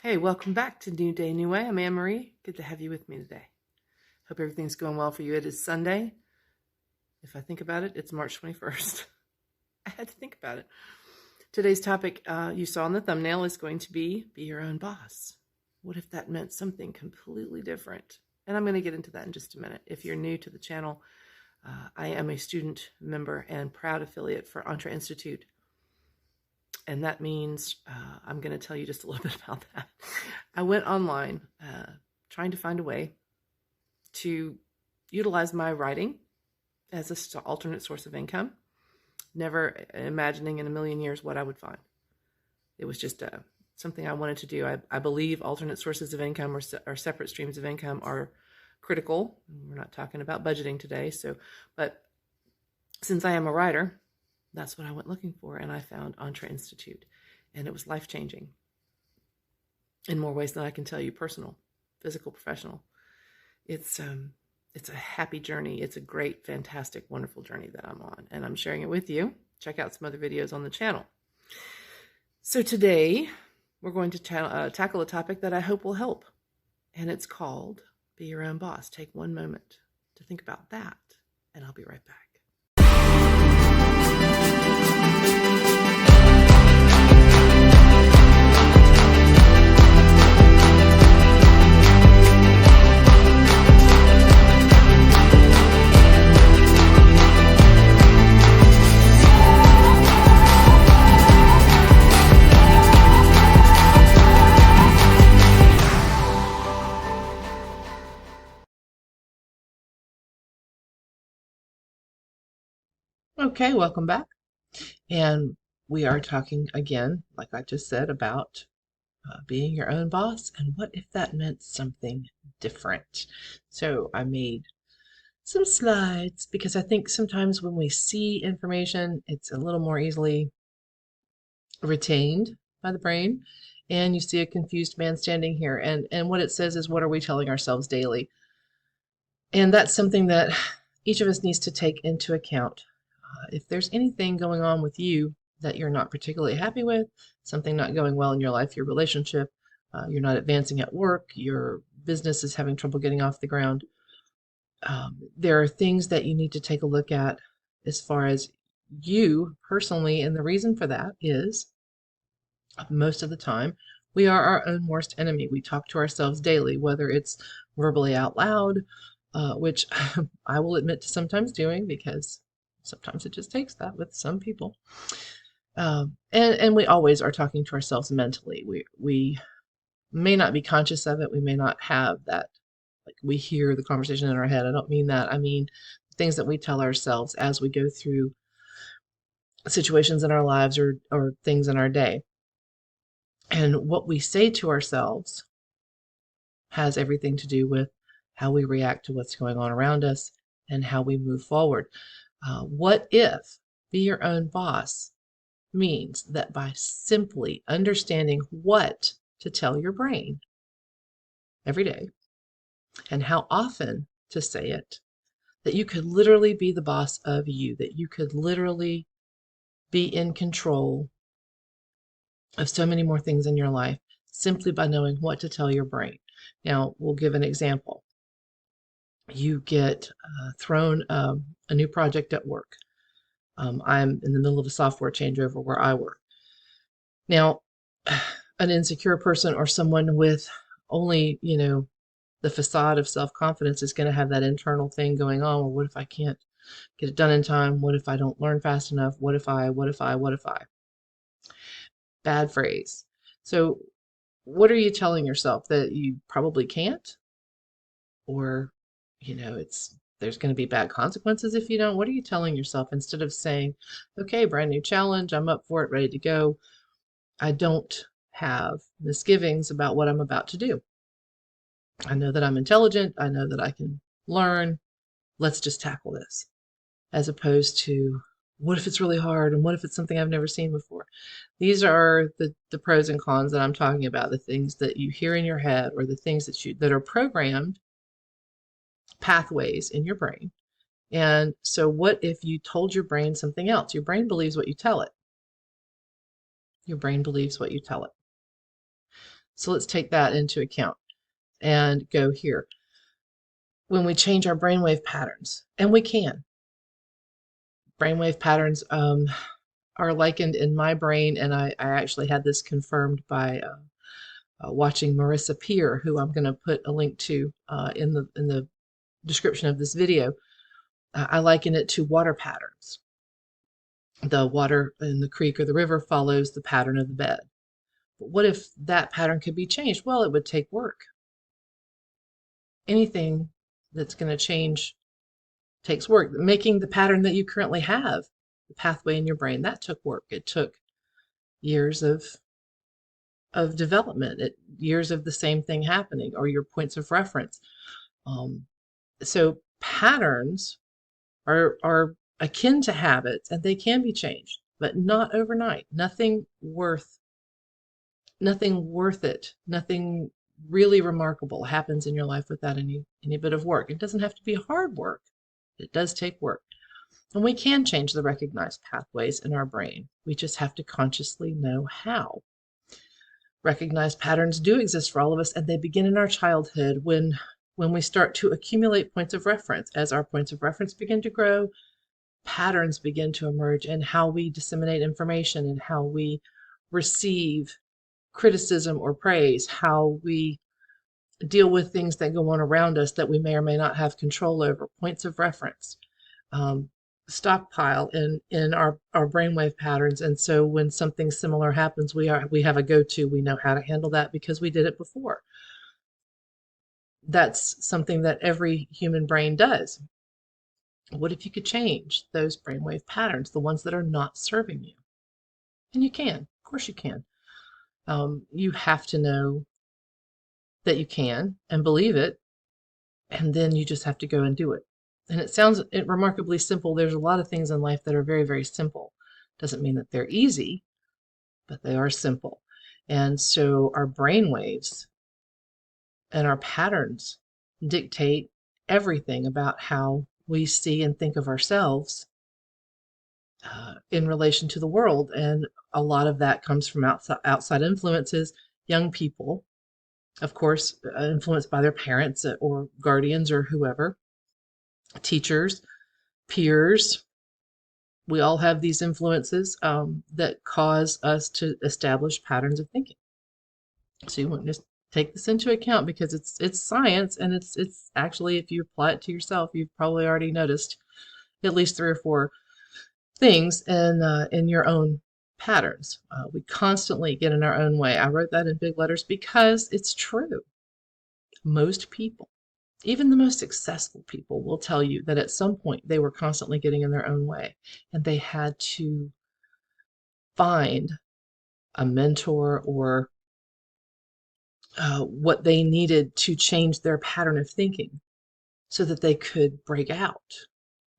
Hey, welcome back to New Day, New Way. I'm Anne Marie. Good to have you with me today. Hope everything's going well for you. It is Sunday. If I think about it, it's March 21st. I had to think about it. Today's topic, you saw in the thumbnail, is going to be your own boss. What if that meant something completely different? And I'm going to get into that in just a minute. If you're new to the channel, I am a student member and proud affiliate for Entre Institute. And that means I'm going to tell you just a little bit about that. I went online trying to find a way to utilize my writing as an alternate source of income, never imagining in a million years what I would find. It was just something I wanted to do. I believe alternate sources of income or separate streams of income are critical. We're not talking about budgeting today, but since I am a writer, that's what I went looking for, and I found Entre Institute, and it was life-changing in more ways than I can tell you, personal, physical, professional. It's a happy journey. It's a great, fantastic, wonderful journey that I'm on, and I'm sharing it with you. Check out some other videos on the channel. So today, we're going to tackle a topic that I hope will help, and it's called Be Your Own Boss. Take one moment to think about that, and I'll be right back. Okay, welcome back. And we are talking again, like I just said, about being your own boss and what if that meant something different. So I made some slides because I think sometimes when we see information, it's a little more easily retained by the brain. And you see a confused man standing here, and what it says is, what are we telling ourselves daily? And that's something that each of us needs to take into account. If there's anything going on with you that you're not particularly happy with, something not going well in your life, your relationship, you're not advancing at work, your business is having trouble getting off the ground, there are things that you need to take a look at as far as you personally, and the reason for that is most of the time we are our own worst enemy. We talk to ourselves daily, whether it's verbally out loud, which I will admit to sometimes doing because sometimes it just takes that with some people. And we always are talking to ourselves mentally. We may not be conscious of it. We may not have that, like we hear the conversation in our head. I don't mean that. I mean things that we tell ourselves as we go through situations in our lives or things in our day. And what we say to ourselves has everything to do with how we react to what's going on around us and how we move forward. What if be your own boss means that by simply understanding what to tell your brain every day and how often to say it, that you could literally be the boss of you, that you could literally be in control of so many more things in your life simply by knowing what to tell your brain. Now, we'll give an example. You get thrown a new project at work. I'm in the middle of a software changeover where I work. Now, an insecure person or someone with only, the facade of self-confidence is going to have that internal thing going on. Well, what if I can't get it done in time? What if I don't learn fast enough? What if I? Bad phrase. So what are you telling yourself? That you probably can't? Or, there's going to be bad consequences if you don't? What are you telling yourself instead of saying, okay, brand new challenge, I'm up for it, ready to go. I don't have misgivings about what I'm about to do. I know that I'm intelligent. I know that I can learn. Let's just tackle this. As opposed to, what if it's really hard? And what if it's something I've never seen before? These are the pros and cons that I'm talking about, the things that you hear in your head or the things that are programmed pathways in your brain. And so what if you told your brain something else? Your brain believes what you tell it. Your brain believes what you tell it. So let's take that into account and go here. When we change our brainwave patterns, and we can, brainwave patterns are likened in my brain, and I actually had this confirmed by watching Marisa Peer, who I'm going to put a link to in the description of this video. I liken it to water patterns. The water in the creek or the river follows the pattern of the bed. But what if that pattern could be changed? Well, it would take work. Anything that's going to change takes work. Making the pattern that you currently have, the pathway in your brain, that took work. It took years of development, years of the same thing happening, or your points of reference. So patterns are akin to habits, and they can be changed, but not overnight. Nothing worth it, nothing really remarkable happens in your life without any bit of work. It doesn't have to be hard work. It does take work. And we can change the recognized pathways in our brain. We just have to consciously know how. Recognized patterns do exist for all of us, and they begin in our childhood when we start to accumulate points of reference. As our points of reference begin to grow, patterns begin to emerge in how we disseminate information and how we receive criticism or praise, how we deal with things that go on around us that we may or may not have control over. Points of reference stockpile in our brainwave patterns, and so when something similar happens, we have a go-to. We know how to handle that because we did it before. That's something that every human brain does. What if you could change those brainwave patterns, the ones that are not serving you? And you can. Of course you can. You have to know that you can and believe it, and then you just have to go and do it. And it sounds remarkably simple. There's a lot of things in life that are very, very simple. Doesn't mean that they're easy, but they are simple. And so our brain waves and our patterns dictate everything about how we see and think of ourselves in relation to the world. And a lot of that comes from outside influences. Young people, of course, influenced by their parents or guardians or whoever, teachers, peers. We all have these influences that cause us to establish patterns of thinking. So you want to just take this into account because it's science, and it's actually, if you apply it to yourself, you've probably already noticed at least 3 or 4 things in your own patterns. We constantly get in our own way. I wrote that in big letters because it's true. Most people, even the most successful people, will tell you that at some point they were constantly getting in their own way, and they had to find a mentor or what they needed to change their pattern of thinking so that they could break out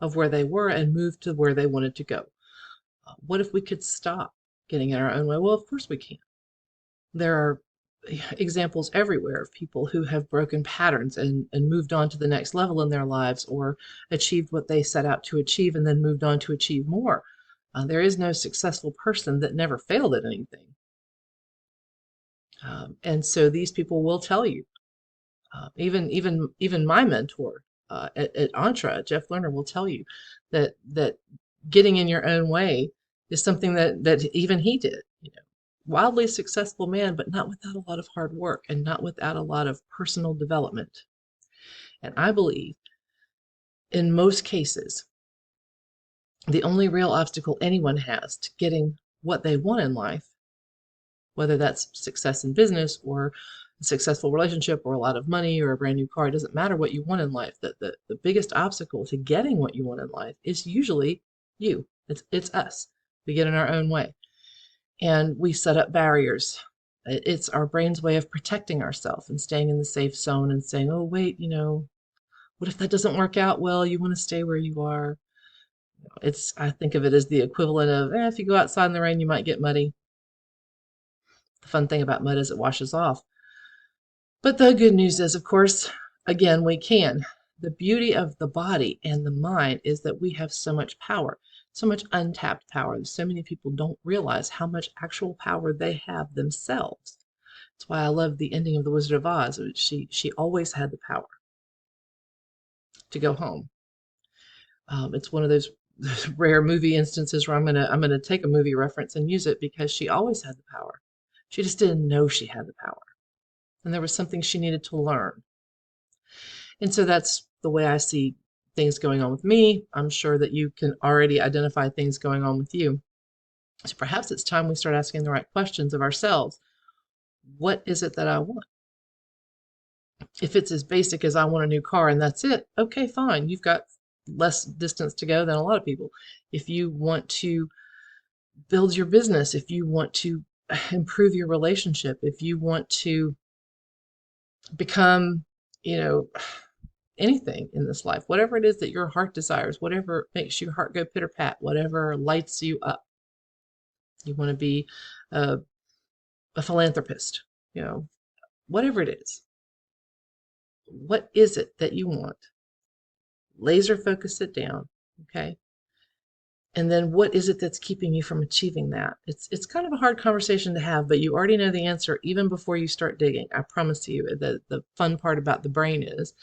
of where they were and move to where they wanted to go. What if we could stop getting in our own way? Well, of course we can. There are examples everywhere of people who have broken patterns and moved on to the next level in their lives, or achieved what they set out to achieve and then moved on to achieve more. There is no successful person that never failed at anything. And so these people will tell you, even my mentor at Entre, Jeff Lerner, will tell you that getting in your own way is something that even he did. Wildly successful man, but not without a lot of hard work and not without a lot of personal development. And I believe in most cases, the only real obstacle anyone has to getting what they want in life, whether that's success in business or a successful relationship or a lot of money or a brand new car, it doesn't matter what you want in life. The biggest obstacle to getting what you want in life is usually you. It's us. We get in our own way. And we set up barriers. It's our brain's way of protecting ourselves and staying in the safe zone and saying, oh, wait, what if that doesn't work out? Well, you want to stay where you are. I think of it as the equivalent of, if you go outside in the rain, you might get muddy. The fun thing about mud is it washes off. But the good news is, of course, again, we can. The beauty of the body and the mind is that we have so much power. So much untapped power. So many people don't realize how much actual power they have themselves. That's why I love the ending of The Wizard of Oz. She always had the power to go home. It's one of those rare movie instances where I'm gonna take a movie reference and use it because she always had the power. She just didn't know she had the power, and there was something she needed to learn. And so that's the way I see things going on with me. I'm sure that you can already identify things going on with you. So perhaps it's time we start asking the right questions of ourselves. What is it that I want? If it's as basic as I want a new car and that's it, okay, fine. You've got less distance to go than a lot of people. If you want to build your business, if you want to improve your relationship, if you want to become, you know, anything in this life, whatever it is that your heart desires, whatever makes your heart go pitter pat, whatever lights you up. You want to be a, a philanthropist, whatever it is. What is it that you want? Laser focus it down, okay? And then what is it that's keeping you from achieving that? It's kind of a hard conversation to have, but you already know the answer even before you start digging. I promise you. The fun part about the brain is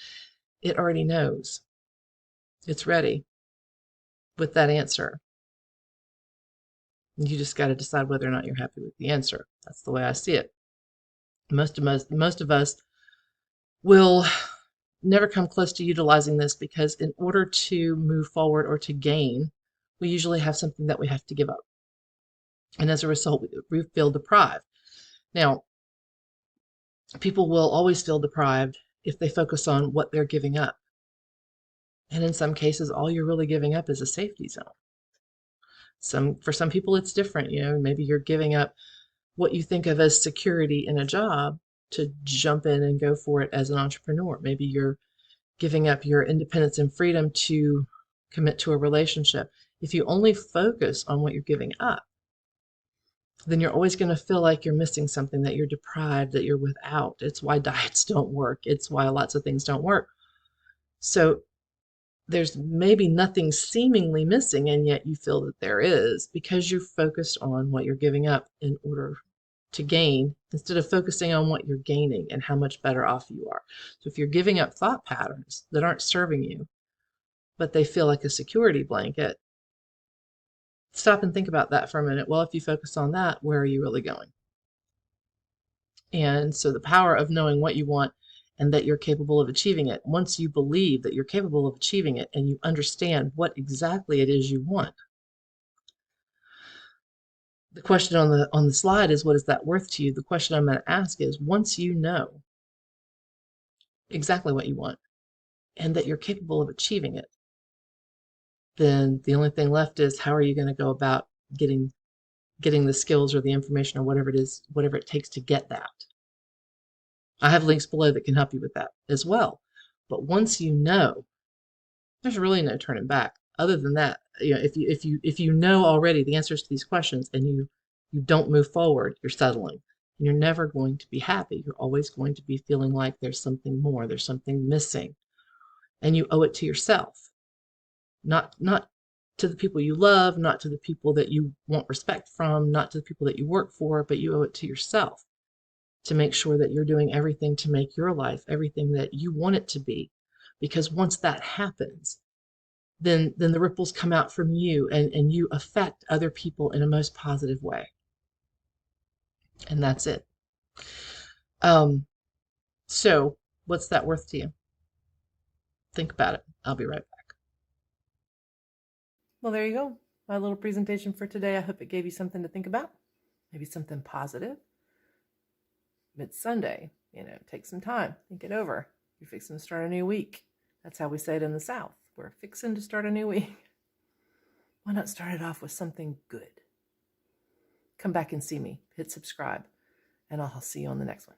it already knows. It's ready with that answer. You just got to decide whether or not you're happy with the answer. That's the way I see it. Most of us will never come close to utilizing this because in order to move forward or to gain, we usually have something that we have to give up. And as a result, we feel deprived. Now, people will always feel deprived if they focus on what they're giving up. And in some cases, all you're really giving up is a safety zone. For some people, it's different. Maybe you're giving up what you think of as security in a job to jump in and go for it as an entrepreneur. Maybe you're giving up your independence and freedom to commit to a relationship. If you only focus on what you're giving up, then you're always going to feel like you're missing something, that you're deprived, that you're without. It's why diets don't work. It's why lots of things don't work. So there's maybe nothing seemingly missing, and yet you feel that there is because you're focused on what you're giving up in order to gain instead of focusing on what you're gaining and how much better off you are. So if you're giving up thought patterns that aren't serving you, but they feel like a security blanket, stop and think about that for a minute. Well, if you focus on that, where are you really going? And so the power of knowing what you want and that you're capable of achieving it, once you believe that you're capable of achieving it and you understand what exactly it is you want, the question on the slide is, what is that worth to you? The question I'm going to ask is, once you know exactly what you want and that you're capable of achieving it, then the only thing left is, how are you going to go about getting the skills or the information or whatever it is, whatever it takes to get that. I have links below that can help you with that as well. But once you know, there's really no turning back. Other than that, if you know already the answers to these questions and you don't move forward, you're settling. And you're never going to be happy. You're always going to be feeling like there's something more, there's something missing. And you owe it to yourself. Not to the people you love, not to the people that you want respect from, not to the people that you work for, but you owe it to yourself to make sure that you're doing everything to make your life everything that you want it to be. Because once that happens, then the ripples come out from you and you affect other people in a most positive way. And that's it. So what's that worth to you? Think about it. I'll be right back. Well, there you go. My little presentation for today. I hope it gave you something to think about. Maybe something positive. It's Sunday. Take some time. Think it over. You're fixing to start a new week. That's how we say it in the South. We're fixing to start a new week. Why not start it off with something good? Come back and see me. Hit subscribe, and I'll see you on the next one.